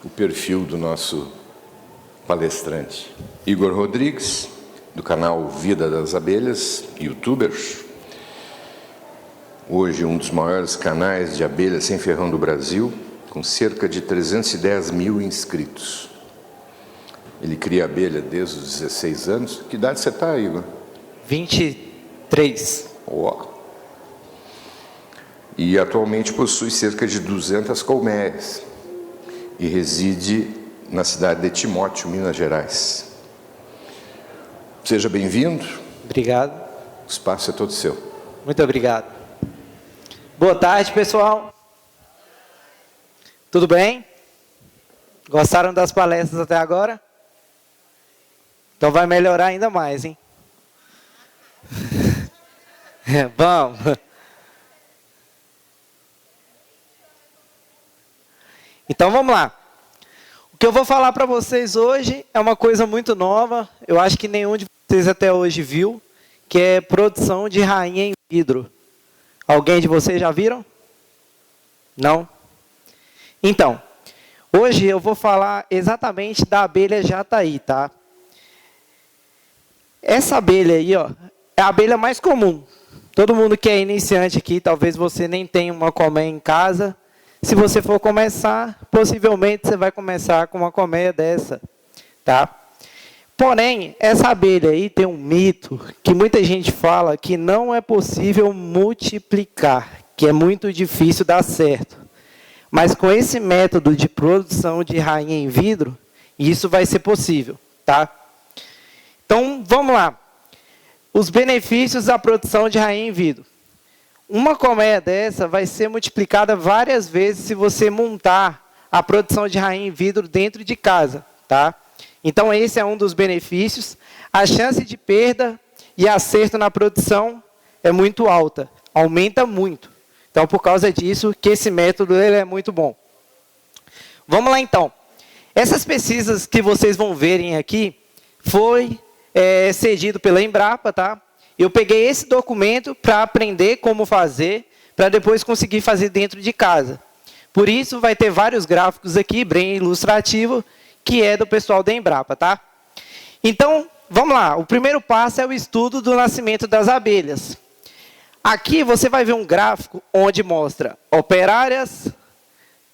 o perfil do nosso palestrante. Igor Rodrigues, do canal Vida das Abelhas, youtuber. Hoje um dos maiores canais de abelhas sem ferrão do Brasil, com cerca de 310 mil inscritos. Ele cria abelha desde os 16 anos. Que idade você está, Igor? 23. E atualmente possui cerca de 200 colmeias e reside na cidade de Timóteo, Minas Gerais. Seja bem-vindo. Obrigado. O espaço é todo seu. Muito obrigado. Boa tarde, pessoal. Tudo bem? Gostaram das palestras até agora? Então vai melhorar ainda mais, hein? Vamos. Então vamos lá. O que eu vou falar para vocês hoje é uma coisa muito nova. Eu acho que nenhum de vocês até hoje viu, que é produção de rainha em vidro. Alguém de vocês já viram? Não? Então, hoje eu vou falar exatamente da abelha jataí, tá? Essa abelha aí, ó, é a abelha mais comum. Todo mundo que é iniciante aqui, talvez você nem tenha uma colmeia em casa. Se você for começar, possivelmente você vai começar com uma colmeia dessa, tá? Porém, essa abelha aí tem um mito que muita gente fala que não é possível multiplicar, que é muito difícil dar certo. Mas com esse método de produção de rainha em vidro, isso vai ser possível, tá? Então, vamos lá. Os benefícios da produção de rainha em vidro. Uma colmeia dessa vai ser multiplicada várias vezes se você montar a produção de rainha em vidro dentro de casa, tá? Então, esse é um dos benefícios. A chance de perda e acerto na produção é muito alta, aumenta muito. Então, por causa disso, que esse método ele é muito bom. Vamos lá, então. Essas pesquisas que vocês vão verem aqui foi cedido pela Embrapa, tá? Eu peguei esse documento para aprender como fazer, para depois conseguir fazer dentro de casa. Por isso, vai ter vários gráficos aqui, bem ilustrativo, que é do pessoal da Embrapa, tá? Então, vamos lá. O primeiro passo é o estudo do nascimento das abelhas. Aqui você vai ver um gráfico onde mostra operárias,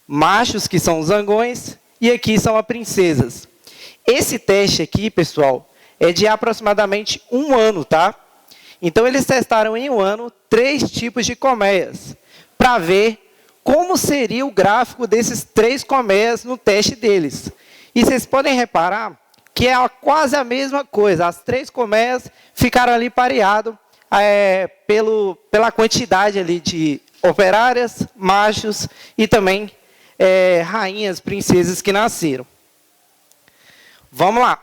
machos, que são os zangões, e aqui são as princesas. Esse teste aqui, pessoal, é de aproximadamente 1 ano, tá? Então, eles testaram em 1 ano 3 tipos de colmeias, para ver como seria o gráfico desses 3 colmeias no teste deles. E vocês podem reparar que é quase a mesma coisa. As 3 colmeias ficaram ali pareadas pela quantidade ali de operárias, machos e também rainhas, princesas que nasceram. Vamos lá.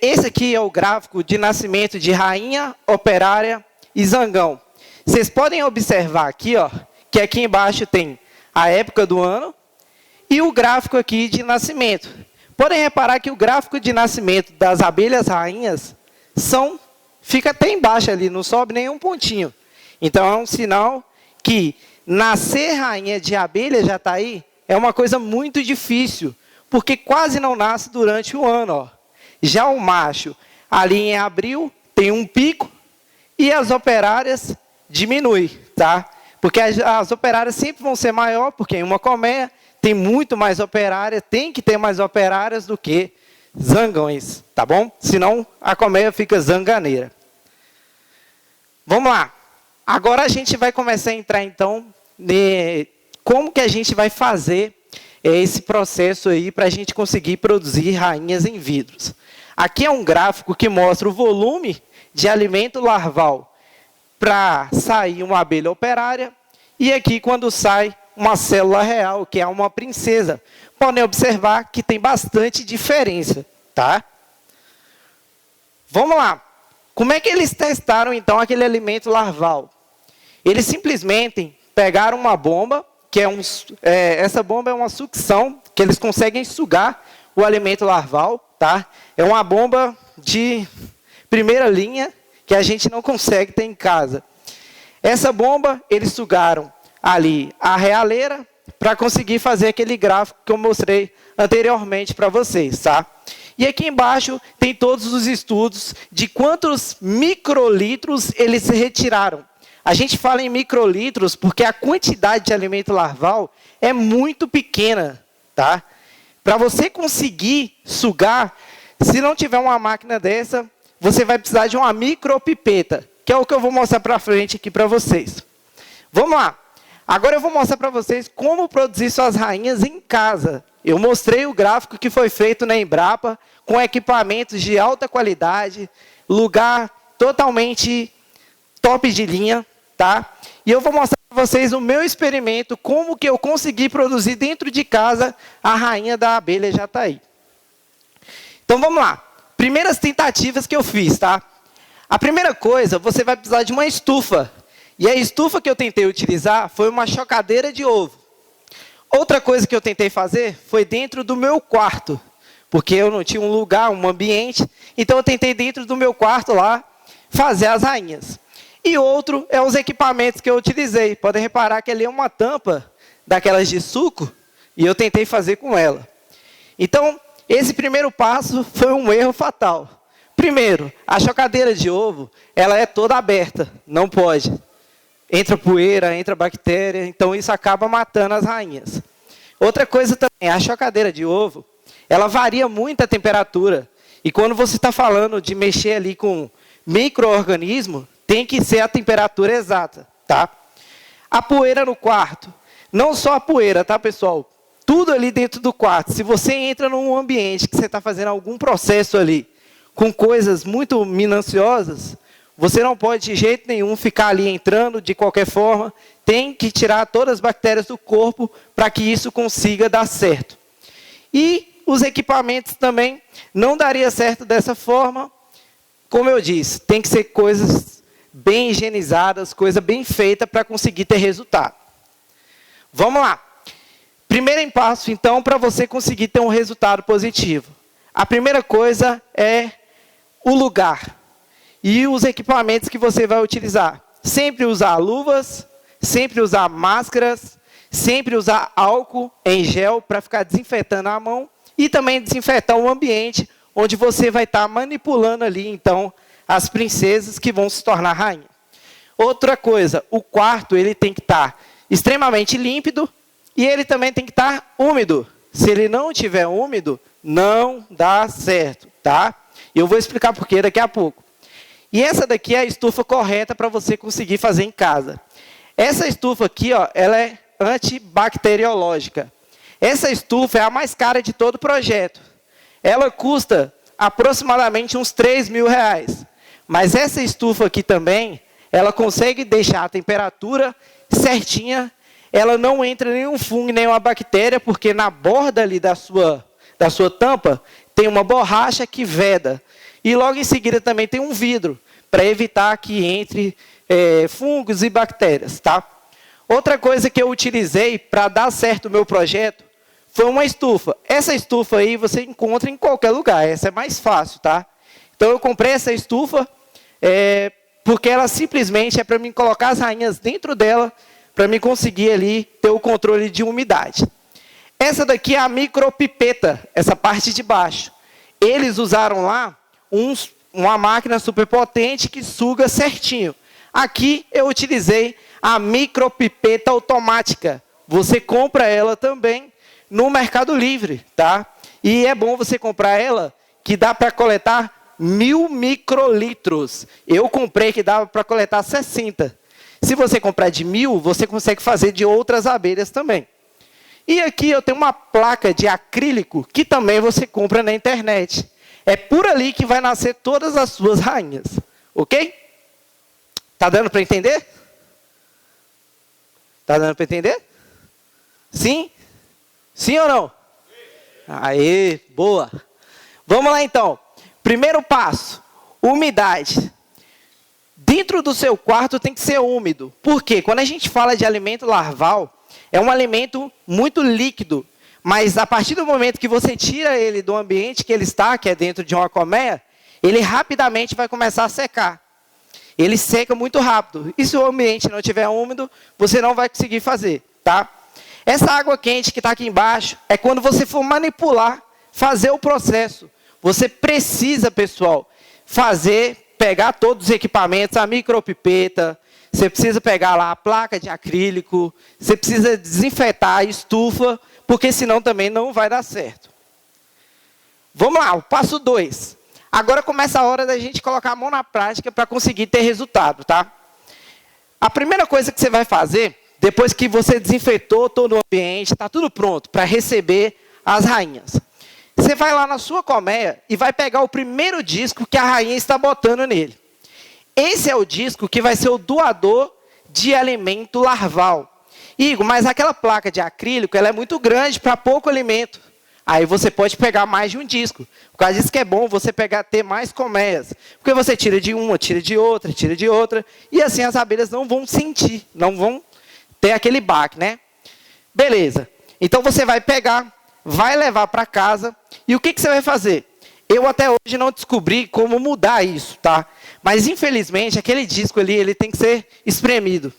Esse aqui é o gráfico de nascimento de rainha, operária e zangão. Vocês podem observar aqui, ó, que aqui embaixo tem a época do ano e o gráfico aqui de nascimento. Podem reparar que o gráfico de nascimento das abelhas rainhas fica até embaixo ali, não sobe nenhum pontinho. Então, é um sinal que nascer rainha de abelha jataí é uma coisa muito difícil, porque quase não nasce durante o ano, ó. Já o macho, ali em abril, tem um pico e as operárias diminuem, tá? Porque as operárias sempre vão ser maior, porque em uma colmeia tem muito mais operárias, tem que ter mais operárias do que zangões, tá bom? Senão a colmeia fica zanganeira. Vamos lá. Agora a gente vai começar a entrar, então, como que a gente vai fazer esse processo aí para a gente conseguir produzir rainhas em vidros. Aqui é um gráfico que mostra o volume de alimento larval para sair uma abelha operária e aqui quando sai uma célula real, que é uma princesa. Podem observar que tem bastante diferença, tá? Vamos lá. Como é que eles testaram, então, aquele alimento larval? Eles simplesmente pegaram uma bomba, que essa bomba é uma sucção, que eles conseguem sugar o alimento larval, tá? É uma bomba de primeira linha, que a gente não consegue ter em casa. Essa bomba, eles sugaram ali a realeira, para conseguir fazer aquele gráfico que eu mostrei anteriormente para vocês, tá? E aqui embaixo tem todos os estudos de quantos microlitros eles retiraram. A gente fala em microlitros porque a quantidade de alimento larval é muito pequena, tá? Para você conseguir sugar, se não tiver uma máquina dessa, você vai precisar de uma micropipeta, que é o que eu vou mostrar para frente aqui para vocês. Vamos lá. Agora eu vou mostrar para vocês como produzir suas rainhas em casa. Eu mostrei o gráfico que foi feito na Embrapa, com equipamentos de alta qualidade, lugar totalmente top de linha, tá? E eu vou mostrar para vocês o meu experimento, como que eu consegui produzir dentro de casa a rainha da abelha jataí. Então vamos lá. Primeiras tentativas que eu fiz, tá? A primeira coisa, você vai precisar de uma estufa. E a estufa que eu tentei utilizar foi uma chocadeira de ovo. Outra coisa que eu tentei fazer foi dentro do meu quarto, porque eu não tinha um lugar, um ambiente, então eu tentei dentro do meu quarto lá fazer as rainhas. E outro é os equipamentos que eu utilizei. Podem reparar que ali é uma tampa daquelas de suco e eu tentei fazer com ela. Então, esse primeiro passo foi um erro fatal. Primeiro, a chocadeira de ovo, ela é toda aberta, não pode. Entra poeira, entra bactéria, então isso acaba matando as rainhas. Outra coisa também, a chocadeira de ovo, ela varia muito a temperatura. E quando você está falando de mexer ali com micro-organismo, tem que ser a temperatura exata, tá? A poeira no quarto, não só a poeira, tá, pessoal? Tudo ali dentro do quarto. Se você entra num ambiente que você está fazendo algum processo ali, com coisas muito minuciosas, você não pode de jeito nenhum ficar ali entrando de qualquer forma. Tem que tirar todas as bactérias do corpo para que isso consiga dar certo. E os equipamentos também não daria certo dessa forma. Como eu disse, tem que ser coisas bem higienizadas, coisa bem feita para conseguir ter resultado. Vamos lá. Primeiro passo, então, para você conseguir ter um resultado positivo. A primeira coisa é o lugar e os equipamentos que você vai utilizar. Sempre usar luvas, sempre usar máscaras, sempre usar álcool em gel para ficar desinfetando a mão e também desinfetar o ambiente onde você vai estar manipulando ali, então, as princesas que vão se tornar rainha. Outra coisa, o quarto ele tem que estar extremamente límpido e ele também tem que estar úmido. Se ele não estiver úmido, não dá certo, tá? E eu vou explicar por quê daqui a pouco. E essa daqui é a estufa correta para você conseguir fazer em casa. Essa estufa aqui, ó, ela é antibacteriológica. Essa estufa é a mais cara de todo o projeto. Ela custa aproximadamente uns R$3.000. Mas essa estufa aqui também, ela consegue deixar a temperatura certinha. Ela não entra nenhum fungo, nenhuma bactéria, porque na borda ali da sua tampa tem uma borracha que veda. E logo em seguida também tem um vidro, para evitar que entre fungos e bactérias, tá? Outra coisa que eu utilizei para dar certo o meu projeto foi uma estufa. Essa estufa aí você encontra em qualquer lugar, essa é mais fácil, tá? Então eu comprei essa estufa porque ela simplesmente é para mim colocar as rainhas dentro dela, para mim conseguir ali ter o controle de umidade. Essa daqui é a micropipeta, essa parte de baixo. Eles usaram lá uma máquina super potente que suga certinho. Aqui eu utilizei a micropipeta automática. Você compra ela também no Mercado Livre, tá? E é bom você comprar ela que dá para coletar 1000 microlitros. Eu comprei que dava para coletar 60. Se você comprar de 1000, você consegue fazer de outras abelhas também. E aqui eu tenho uma placa de acrílico que também você compra na internet. É por ali que vai nascer todas as suas rainhas. Ok? Tá dando para entender? Tá dando para entender? Sim? Sim ou não? Aê, boa. Vamos lá então. Primeiro passo, umidade. Dentro do seu quarto tem que ser úmido. Por quê? Quando a gente fala de alimento larval, é um alimento muito líquido. Mas a partir do momento que você tira ele do ambiente que ele está, que é dentro de uma colmeia, ele rapidamente vai começar a secar. Ele seca muito rápido. E se o ambiente não estiver úmido, você não vai conseguir fazer, tá? Essa água quente que está aqui embaixo é quando você for manipular, fazer o processo. Você precisa, pessoal, pegar todos os equipamentos, a micropipeta, você precisa pegar lá a placa de acrílico, você precisa desinfetar a estufa, porque senão também não vai dar certo. Vamos lá, o passo 2. Agora começa a hora da gente colocar a mão na prática para conseguir ter resultado, tá? A primeira coisa que você vai fazer, depois que você desinfetou todo o ambiente, está tudo pronto para receber as rainhas. Você vai lá na sua colmeia e vai pegar o primeiro disco que a rainha está botando nele. Esse é o disco que vai ser o doador de alimento larval. Igor, mas aquela placa de acrílico ela é muito grande para pouco alimento. Aí você pode pegar mais de um disco. Por causa disso que é bom você ter mais colmeias. Porque você tira de uma, tira de outra. E assim as abelhas não vão sentir, não vão ter aquele baque, né? Beleza. Então você vai pegar, vai levar para casa. E o que você vai fazer? Eu até hoje não descobri como mudar isso, tá? Mas infelizmente aquele disco ali, ele tem que ser espremido.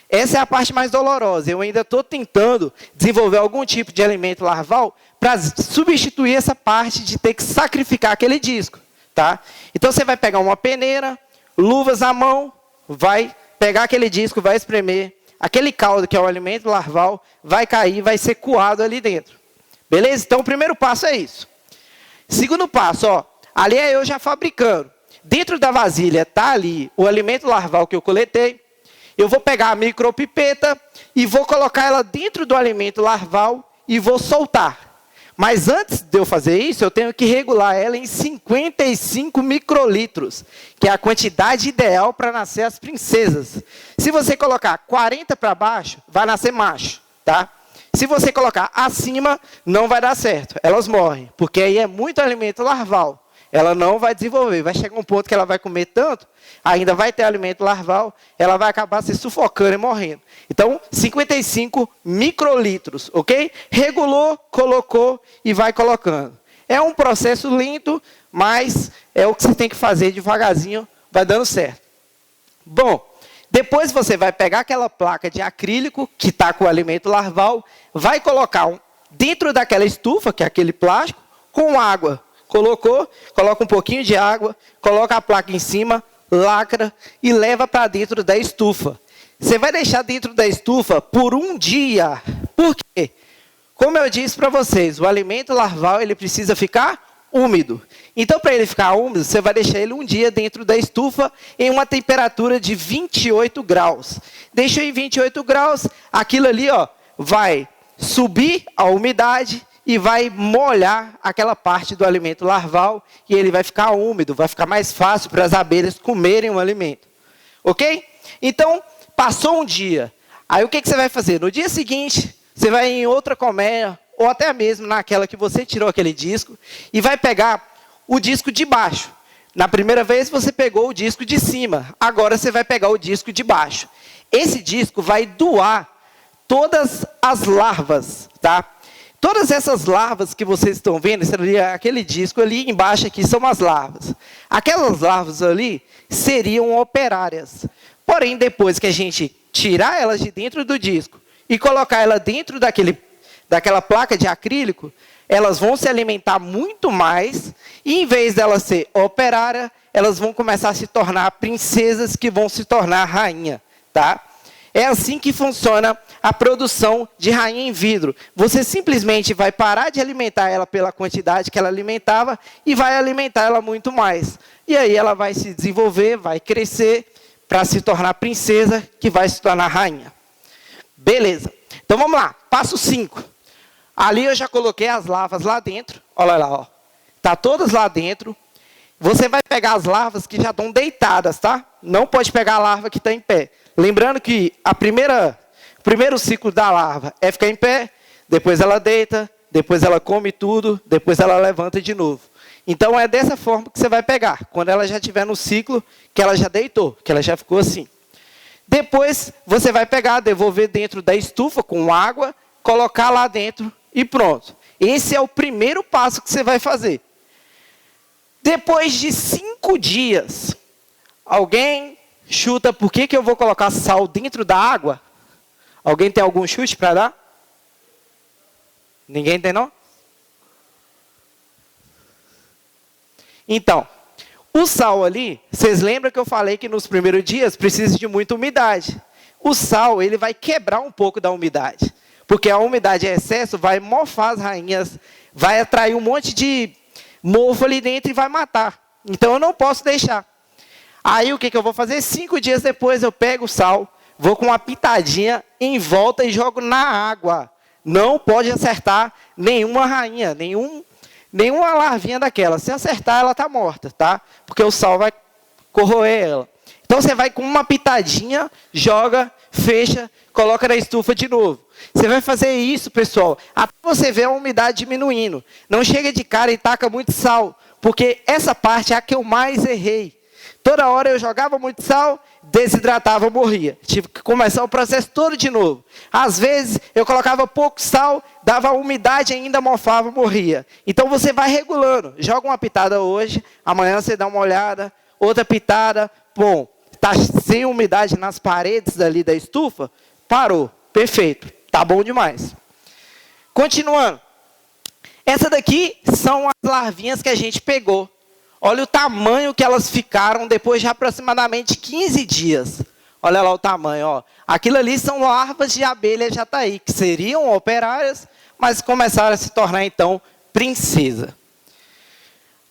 Essa é a parte mais dolorosa. Eu ainda estou tentando desenvolver algum tipo de alimento larval para substituir essa parte de ter que sacrificar aquele disco, tá? Então você vai pegar uma peneira, luvas à mão, vai pegar aquele disco, vai espremer. Aquele caldo que é o alimento larval vai cair, vai ser coado ali dentro. Beleza? Então o primeiro passo é isso. Segundo passo, ó, ali é eu já fabricando. Dentro da vasilha está ali o alimento larval que eu coletei. Eu vou pegar a micropipeta e vou colocar ela dentro do alimento larval e vou soltar. Mas antes de eu fazer isso, eu tenho que regular ela em 55 microlitros, que é a quantidade ideal para nascer as princesas. Se você colocar 40 para baixo, vai nascer macho, tá? Se você colocar acima, não vai dar certo. Elas morrem, porque aí é muito alimento larval. Ela não vai desenvolver. Vai chegar um ponto que ela vai comer tanto, ainda vai ter alimento larval, ela vai acabar se sufocando e morrendo. Então, 55 microlitros, ok? Regulou, colocou e vai colocando. É um processo lento, mas é o que você tem que fazer devagarzinho, vai dando certo. Bom, depois você vai pegar aquela placa de acrílico, que está com o alimento larval, vai colocar dentro daquela estufa, que é aquele plástico, com água. Colocou, coloca um pouquinho de água, coloca a placa em cima, lacra e leva para dentro da estufa. Você vai deixar dentro da estufa por um dia. Por quê? Como eu disse para vocês, o alimento larval ele precisa ficar úmido. Então, para ele ficar úmido, você vai deixar ele um dia dentro da estufa em uma temperatura de 28 graus. Deixa em 28 graus, aquilo ali ó, vai subir a umidade e vai molhar aquela parte do alimento larval e ele vai ficar úmido, vai ficar mais fácil para as abelhas comerem o alimento. Ok? Então, passou um dia. Aí o que você vai fazer? No dia seguinte, você vai em outra colmeia, ou até mesmo naquela que você tirou aquele disco, e vai pegar o disco de baixo. Na primeira vez você pegou o disco de cima, agora você vai pegar o disco de baixo. Esse disco vai doar todas as larvas, tá? Todas essas larvas que vocês estão vendo, aquele disco ali embaixo aqui são as larvas. Aquelas larvas ali seriam operárias. Porém, depois que a gente tirar elas de dentro do disco e colocar ela dentro daquela placa de acrílico, elas vão se alimentar muito mais e em vez delas ser operária, elas vão começar a se tornar princesas que vão se tornar rainha, tá? É assim que funciona a produção de rainha em vidro. Você simplesmente vai parar de alimentar ela pela quantidade que ela alimentava e vai alimentar ela muito mais. E aí ela vai se desenvolver, vai crescer para se tornar princesa, que vai se tornar rainha. Beleza. Então vamos lá. Passo 5. Ali eu já coloquei as larvas lá dentro. Olha lá, ó. Tá todas lá dentro. Você vai pegar as larvas que já estão deitadas, tá? Não pode pegar a larva que está em pé. Lembrando que o primeiro ciclo da larva é ficar em pé, depois ela deita, depois ela come tudo, depois ela levanta de novo. Então é dessa forma que você vai pegar, quando ela já estiver no ciclo, que ela já deitou, que ela já ficou assim. Depois você vai pegar, devolver dentro da estufa com água, colocar lá dentro e pronto. Esse é o primeiro passo que você vai fazer. Depois de 5 dias, alguém chuta por que eu vou colocar sal dentro da água? Alguém tem algum chute para dar? Ninguém tem, não? Então, o sal ali, vocês lembram que eu falei que nos primeiros dias precisa de muita umidade. O sal, ele vai quebrar um pouco da umidade. Porque a umidade em excesso vai mofar as rainhas, vai atrair um monte de mofo ali dentro e vai matar. Então eu não posso deixar. Aí o que eu vou fazer? 5 dias depois eu pego o sal, vou com uma pitadinha em volta e jogo na água. Não pode acertar nenhuma rainha, nenhuma larvinha daquela. Se acertar, ela está morta, tá? Porque o sal vai corroer ela. Então você vai com uma pitadinha, joga, fecha, coloca na estufa de novo. Você vai fazer isso, pessoal, até você ver a umidade diminuindo. Não chega de cara e taca muito sal, porque essa parte é a que eu mais errei. Toda hora eu jogava muito sal, desidratava, morria. Tive que começar o processo todo de novo. Às vezes, eu colocava pouco sal, dava umidade ainda, mofava, morria. Então, você vai regulando. Joga uma pitada hoje, amanhã você dá uma olhada, outra pitada. Bom, está sem umidade nas paredes ali da estufa? Parou. Perfeito. Tá bom demais. Continuando. Essa daqui são as larvinhas que a gente pegou. Olha o tamanho que elas ficaram depois de aproximadamente 15 dias. Olha lá o tamanho. Ó. Aquilo ali são larvas de abelha jataí, que seriam operárias, mas começaram a se tornar, então, princesa.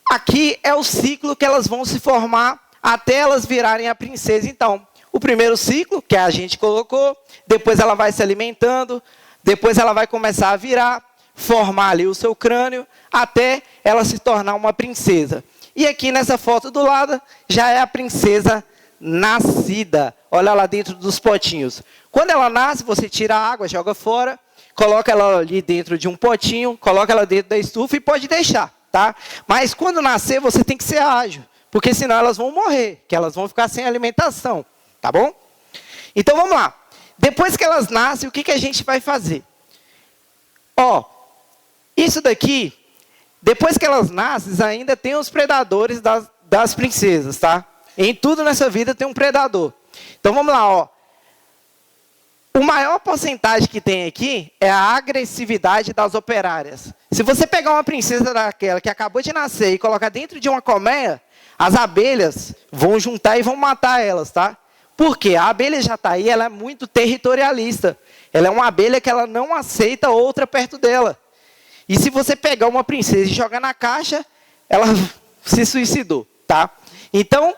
Aqui é o ciclo que elas vão se formar até elas virarem a princesa, então. O primeiro ciclo, que a gente colocou, depois ela vai se alimentando, depois ela vai começar a virar, formar ali o seu crânio, até ela se tornar uma princesa. E aqui nessa foto do lado, já é a princesa nascida. Olha lá dentro dos potinhos. Quando ela nasce, você tira a água, joga fora, coloca ela ali dentro de um potinho, coloca ela dentro da estufa e pode deixar, tá? Mas quando nascer, você tem que ser ágil, porque senão elas vão morrer, que elas vão ficar sem alimentação, tá bom? Então vamos lá. Depois que elas nascem, o que a gente vai fazer? Ó, isso daqui, depois que elas nascem, ainda tem os predadores das princesas, tá? Em tudo nessa vida tem um predador. Então vamos lá, ó. O maior porcentagem que tem aqui é a agressividade das operárias. Se você pegar uma princesa daquela que acabou de nascer e colocar dentro de uma colmeia, as abelhas vão juntar e vão matar elas, tá? Por quê? A abelha jataí, ela é muito territorialista. Ela é uma abelha que ela não aceita outra perto dela. E se você pegar uma princesa e jogar na caixa, ela se suicidou, tá? Então,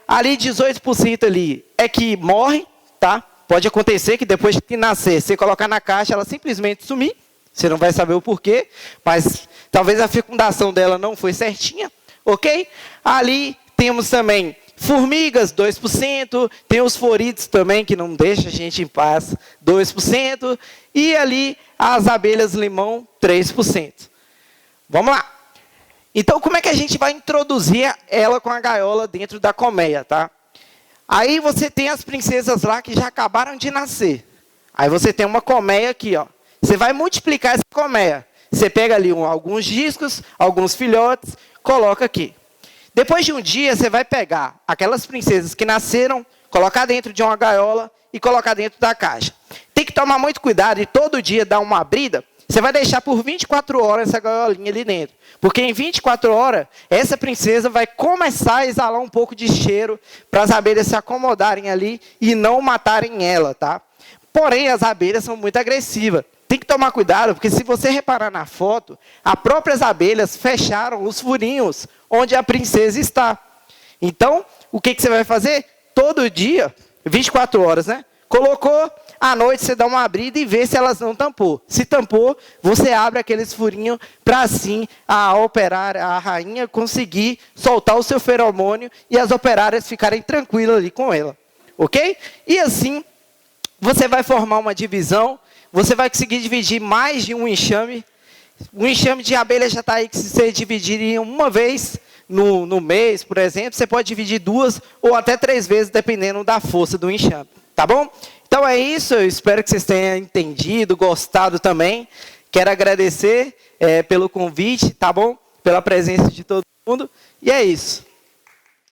ali 18% ali é que morre, tá? Pode acontecer que depois que nascer, você colocar na caixa, ela simplesmente sumir. Você não vai saber o porquê, mas talvez a fecundação dela não foi certinha, ok? Ali temos também formigas, 2%. Tem os forídeos também, que não deixa a gente em paz, 2%. E ali as abelhas limão, 3%. Vamos lá. Então, como é que a gente vai introduzir ela com a gaiola dentro da colmeia, tá? Aí você tem as princesas lá que já acabaram de nascer. Aí você tem uma colmeia aqui, ó. Você vai multiplicar essa colmeia. Você pega ali alguns discos, alguns filhotes, coloca aqui. Depois de um dia, você vai pegar aquelas princesas que nasceram, colocar dentro de uma gaiola e colocar dentro da caixa. Tem que tomar muito cuidado e todo dia dar uma abrida. Você vai deixar por 24 horas essa gaiolinha ali dentro. Porque em 24 horas, essa princesa vai começar a exalar um pouco de cheiro para as abelhas se acomodarem ali e não matarem ela, tá? Porém, as abelhas são muito agressivas. Tem que tomar cuidado, porque se você reparar na foto, as próprias abelhas fecharam os furinhos onde a princesa está. Então, o que você vai fazer? Todo dia, 24 horas, né? Colocou, à noite você dá uma abrida e vê se elas não tampou. Se tampou, você abre aqueles furinhos para assim a operária, a rainha, conseguir soltar o seu feromônio e as operárias ficarem tranquilas ali com ela. Ok? E assim, você vai formar uma divisão, você vai conseguir dividir mais de um enxame. Um enxame de abelha já está aí que se você dividir em uma vez no mês, por exemplo, você pode dividir 2 ou até 3 vezes, dependendo da força do enxame. Tá bom? Então é isso, eu espero que vocês tenham entendido, gostado também. Quero agradecer pelo convite, tá bom? Pela presença de todo mundo. E é isso.